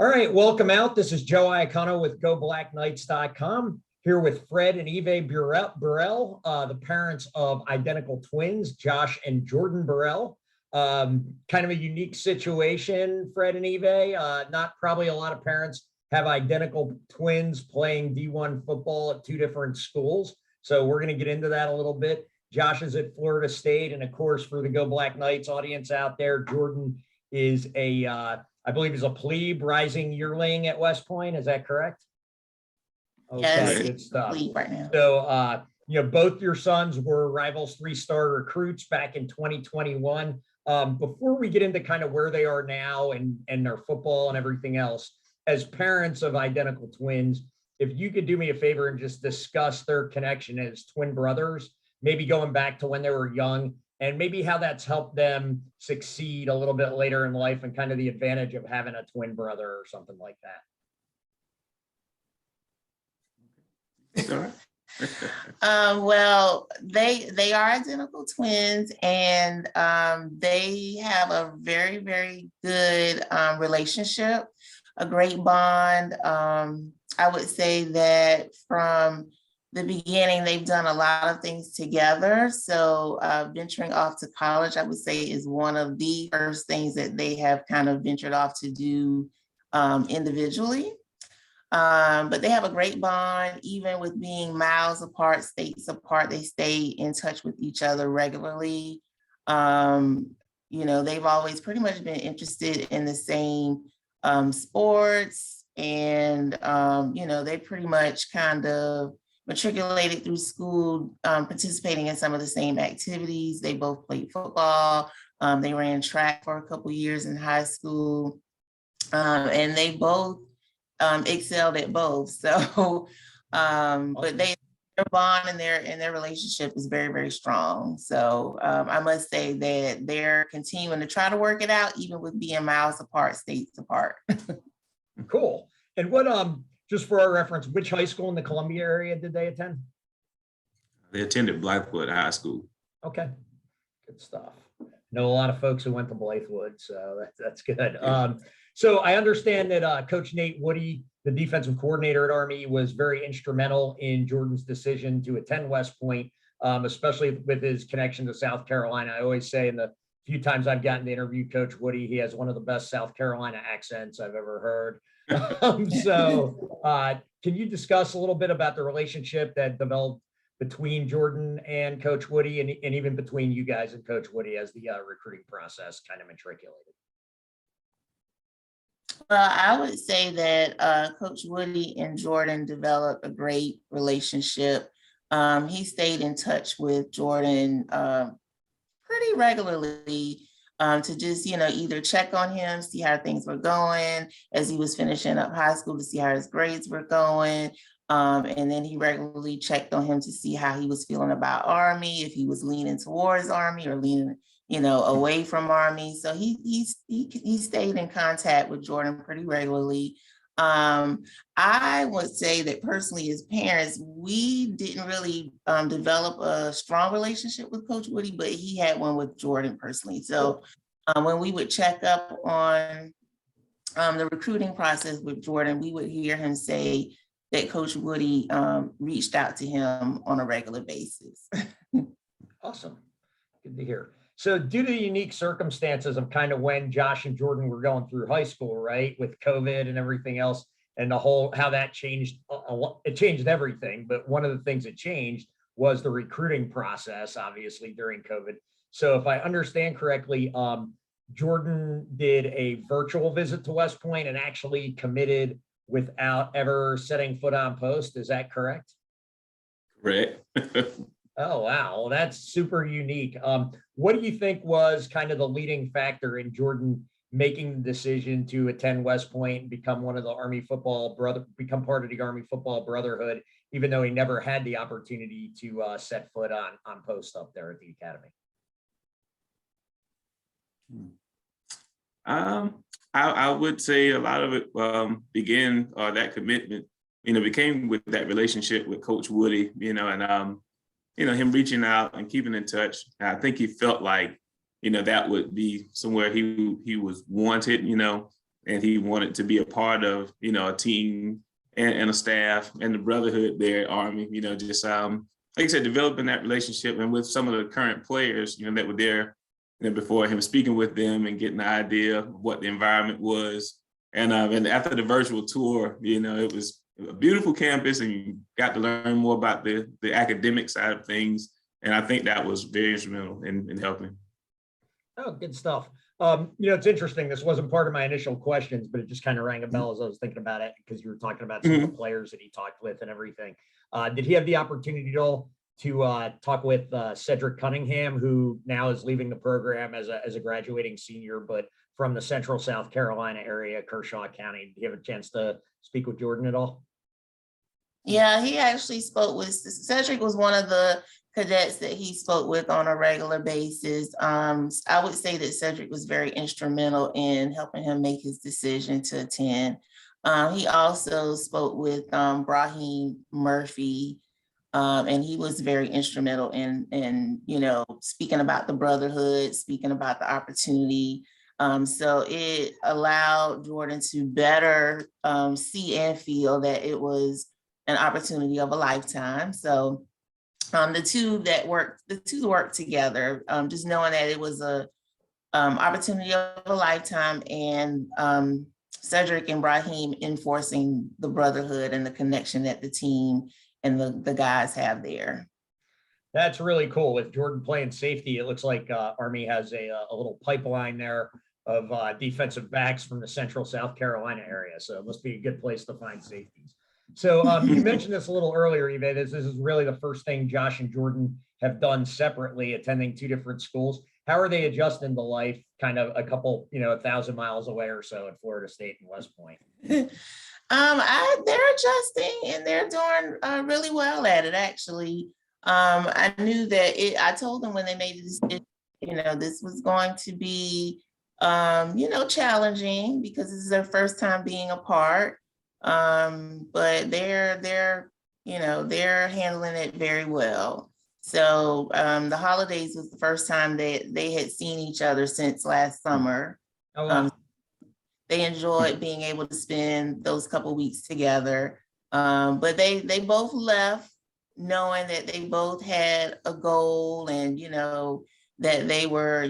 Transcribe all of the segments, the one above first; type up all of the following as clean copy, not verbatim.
All right, welcome out. This is Joe Iacono with GoBlackKnights.com here with Fred and Evay Burrell, the parents of identical twins, Josh and Jordan Burrell. Kind of a unique situation, Fred and Evay. Not probably a lot of parents have identical twins playing D1 football at two different schools. So we're going to get into that a little bit. Josh is at Florida State. And of course, for the Go Black Knights audience out there, Jordan is I believe he's a plebe rising yearling at West Point. Is that correct? Okay, yes, good stuff. Right now. So, both your sons were Rivals 3-star recruits back in 2021. Before we get into kind of where they are now and their football and everything else, as parents of identical twins, if you could do me a favor and just discuss their connection as twin brothers, maybe going back to when they were young, and maybe how that's helped them succeed a little bit later in life and kind of the advantage of having a twin brother or something like that. Well, they are identical twins, and they have a very, very good relationship, a great bond. I would say that from the beginning, they've done a lot of things together. So venturing off to college, I would say, is one of the first things that they have kind of ventured off to do individually. But they have a great bond, even with being miles apart, states apart. They stay in touch with each other regularly. They've always pretty much been interested in the same sports, and they pretty much kind of matriculated through school, participating in some of the same activities. They both played football. They ran track for a couple years in high school, and they both excelled at both. So, but their bond and their relationship is very, very strong. So I must say that they're continuing to try to work it out, even with being miles apart, states apart. Cool. And what just for our reference, which high school in the Columbia area did they attend? They attended Blythewood High School. Okay, good stuff. Know a lot of folks who went to Blythewood, so that's good. Yeah. So I understand that Coach Nate Woody, the defensive coordinator at Army, was very instrumental in Jordan's decision to attend West Point, especially with his connection to South Carolina. I always say in the few times I've gotten to interview Coach Woody, he has one of the best South Carolina accents I've ever heard. Can you discuss a little bit about the relationship that developed between Jordan and Coach Woody, and even between you guys and Coach Woody as the recruiting process kind of matriculated? Well, I would say that Coach Woody and Jordan developed a great relationship. He stayed in touch with Jordan pretty regularly to just, either check on him, see how things were going as he was finishing up high school, to see how his grades were going. And then he regularly checked on him to see how he was feeling about Army, if he was leaning towards Army or leaning, away from Army. So he stayed in contact with Jordan pretty regularly. I would say that personally, as parents, we didn't really develop a strong relationship with Coach Woody, but he had one with Jordan personally. So when we would check up on the recruiting process with Jordan, we would hear him say that Coach Woody reached out to him on a regular basis. Awesome. Good to hear. So due to the unique circumstances of kind of when Josh and Jordan were going through high school, right, with COVID and everything else, and the whole, how that changed, it changed everything. But one of the things that changed was the recruiting process, obviously, during COVID. So if I understand correctly, Jordan did a virtual visit to West Point and actually committed without ever setting foot on post. Is that correct? Correct. Oh, wow. Well, that's super unique. What do you think was kind of the leading factor in Jordan making the decision to attend West Point and become one of the Army football become part of the Army football brotherhood, even though he never had the opportunity to set foot on post up there at the academy? I would say a lot of it began, that commitment, became with that relationship with Coach Woody, and him reaching out and keeping in touch. I think he felt like, that would be somewhere he was wanted, and he wanted to be a part of, a team and a staff and the brotherhood there at Army, just, like I said, developing that relationship and with some of the current players, that were there before him, speaking with them and getting the idea of what the environment was. And after the virtual tour, it was a beautiful campus and you got to learn more about the academic side of things. And I think that was very instrumental in helping. Oh, good stuff. It's interesting. This wasn't part of my initial questions, but it just kind of rang a bell as I was thinking about it because you were talking about some of the players that he talked with and everything. Did he have the opportunity to talk with Cedric Cunningham, who now is leaving the program as a graduating senior, but from the Central South Carolina area, Kershaw County? Did you have a chance to speak with Jordan at all? Yeah, he actually spoke with Cedric. Was one of the cadets that he spoke with on a regular basis. I would say that Cedric was very instrumental in helping him make his decision to attend. He also spoke with Brahim Murphy, and he was very instrumental in speaking about the brotherhood, speaking about the opportunity. So it allowed Jordan to better see and feel that it was an opportunity of a lifetime. So the two worked together, just knowing that it was a opportunity of a lifetime, and Cedric and Brahim enforcing the brotherhood and the connection that the team and the guys have there. That's really cool. With Jordan playing safety, it looks like Army has a little pipeline there of defensive backs from the Central South Carolina area. So it must be a good place to find safeties. So you mentioned this a little earlier, Evay. This is really the first thing Josh and Jordan have done separately, attending two different schools. How are they adjusting to life kind of a couple, 1,000 miles away or so at Florida State and West Point? They're adjusting and they're doing really well at it, actually. I knew that I told them when they made the decision, this was going to be, challenging because this is their first time being apart. But they're handling it very well. So the holidays was the first time that they had seen each other since last summer. Oh, wow. They enjoyed being able to spend those couple weeks together. But they both left knowing that they both had a goal and, that they were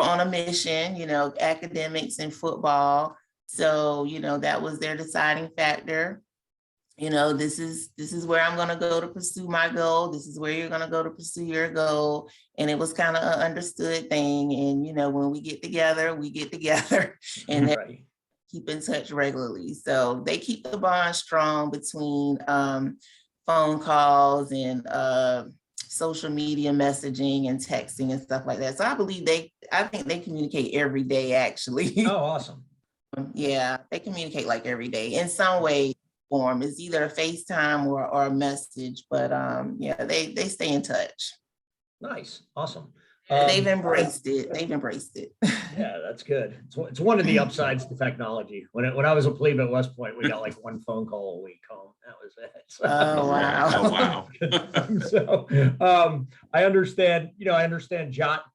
on a mission, academics and football. So, that was their deciding factor. This is where I'm going to go to pursue my goal. This is where you're going to go to pursue your goal. And it was kind of an understood thing. And, when we get together and right. Keep in touch regularly. So they keep the bond strong between phone calls and social media messaging and texting and stuff like that. So I think they communicate every day, actually. Oh, awesome. Yeah, they communicate like every day in some way, form. It's either a FaceTime or a message, but yeah, they stay in touch. Nice. Awesome. They've embraced it. Yeah, that's good. It's one of the upsides to technology. When I was a plebe at West Point, we got like one phone call a week home. That was it. So, oh wow. So I understand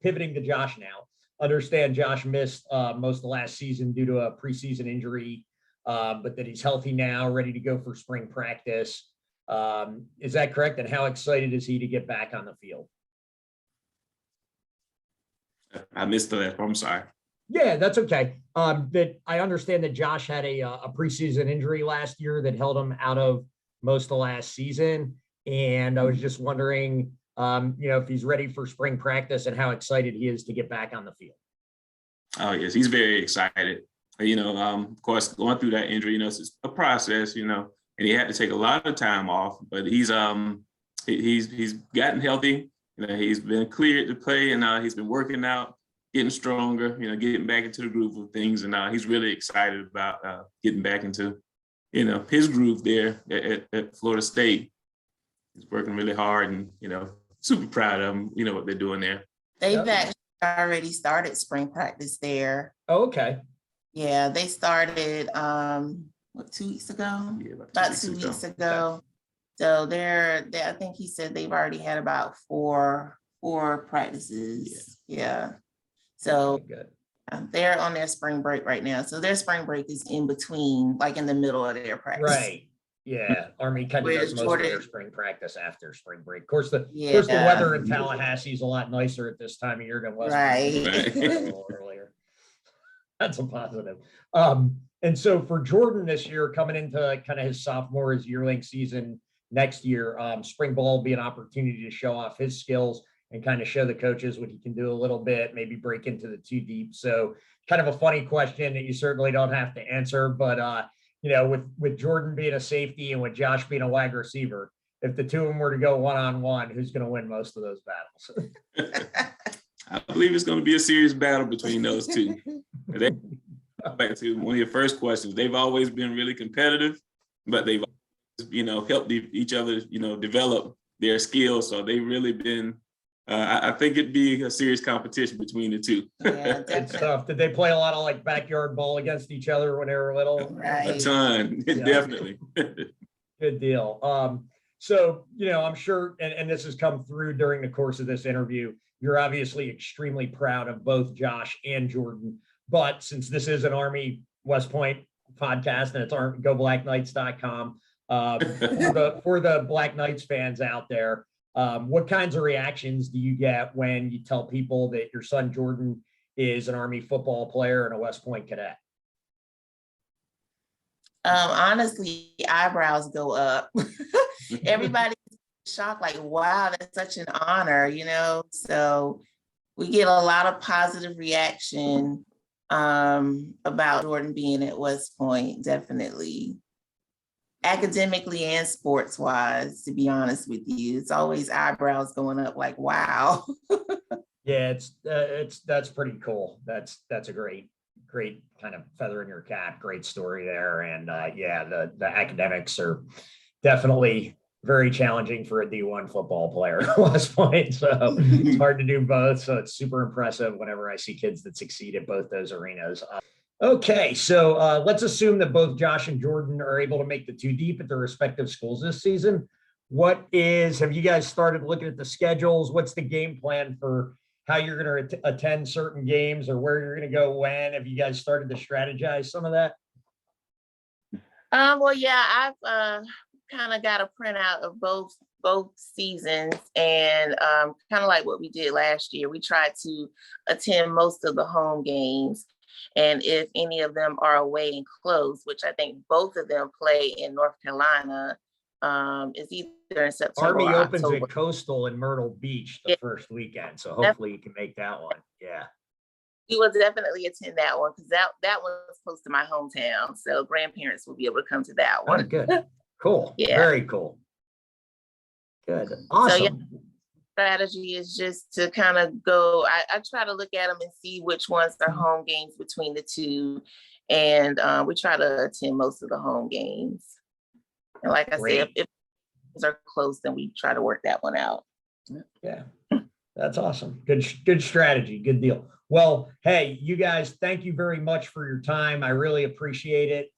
pivoting to Josh now. Understand Josh missed most of last season due to a preseason injury, but that he's healthy now, ready to go for spring practice. Is that correct? And how excited is he to get back on the field? I missed the last part. I'm sorry. Yeah, that's okay. That I understand that Josh had a preseason injury last year that held him out of most of last season. And I was just wondering, if he's ready for spring practice and how excited he is to get back on the field. Oh, yes, he's very excited. Of course, going through that injury, it's a process, and he had to take a lot of time off, but he's gotten healthy. He's been cleared to play, and he's been working out, getting stronger, getting back into the groove of things. And he's really excited about getting back into, his groove there at Florida State. He's working really hard and, super proud of him, what they're doing there. They've actually already started spring practice there. Oh, okay. Yeah, they started 2 weeks ago? Yeah, about 2 weeks ago. Okay. So I think he said they've already had about four practices. Yeah. So good. They're on their spring break right now. So their spring break is in between, like in the middle of their practice. Right. Yeah. Army kind of Whereas does most of their Jordan- spring practice after spring break. Of course, the Yeah. weather in Tallahassee is a lot nicer at this time of year than West Virginia. Right. A little earlier. That's a positive. And so for Jordan this year, coming into kind of his sophomore, his yearling season next year, spring ball will be an opportunity to show off his skills and kind of show the coaches what he can do a little bit, maybe break into the two deep. So kind of a funny question that you certainly don't have to answer, but you know, with Jordan being a safety and with Josh being a wide receiver, if the two of them were to go one-on-one, who's going to win most of those battles? I believe it's going to be a serious battle between those two. Back to one of your first questions, they've always been really competitive, but they've, helped each other, develop their skills. So they've really been, I think it'd be a serious competition between the two. Yeah, Good stuff. Did they play a lot of like backyard ball against each other when they were little? Right. A ton, Yeah. definitely. Good deal. So, I'm sure, and this has come through during the course of this interview, you're obviously extremely proud of both Josh and Jordan. But since this is an Army West Point podcast and it's GoBlackKnights.com, for the Black Knights fans out there, what kinds of reactions do you get when you tell people that your son Jordan is an Army football player and a West Point cadet? Honestly, eyebrows go up. Everybody's shocked, like, wow, that's such an honor, So we get a lot of positive reaction about Jordan being at West Point, definitely. Academically and sports wise, to be honest with you, it's always eyebrows going up like, wow. Yeah, that's pretty cool. That's a great kind of feather in your cap. Great story there. And yeah, the academics are definitely very challenging for a D1 football player at West Point. So it's hard to do both. So it's super impressive whenever I see kids that succeed at both those arenas. Okay, so let's assume that both Josh and Jordan are able to make the two deep at their respective schools this season. Have you guys started looking at the schedules? What's the game plan for how you're going to attend certain games or where you're going to go when? Have you guys started to strategize some of that? Well, yeah, I've kind of got a printout of both seasons, and kind of like what we did last year. We tried to attend most of the home games, and if any of them are away and close, which I think both of them play in North Carolina, is either in September Army or opens October. at Coastal in Myrtle Beach the first weekend, so hopefully you can make that one. Yeah. We will definitely attend that one because that one's close to my hometown. So grandparents will be able to come to that one. Oh, good. Cool. Yeah. Very cool. Good. Awesome. So, yeah, strategy is just to kind of go, I try to look at them and see which ones are home games between the two. And we try to attend most of the home games. And like I said, if those are close, then we try to work that one out. Yeah. That's awesome. Good strategy. Good deal. Well, hey, you guys, thank you very much for your time. I really appreciate it.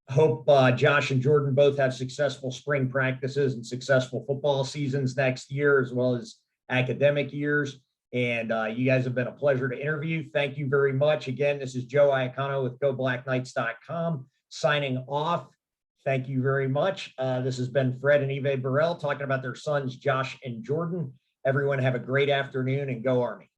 Hope Josh and Jordan both have successful spring practices and successful football seasons next year, as well as academic years. And you guys have been a pleasure to interview. Thank you very much. Again, this is Joe Iacono with GoBlackKnights.com signing off. Thank you very much. This has been Fred and Evay Burrell talking about their sons, Josh and Jordan. Everyone have a great afternoon and go Army.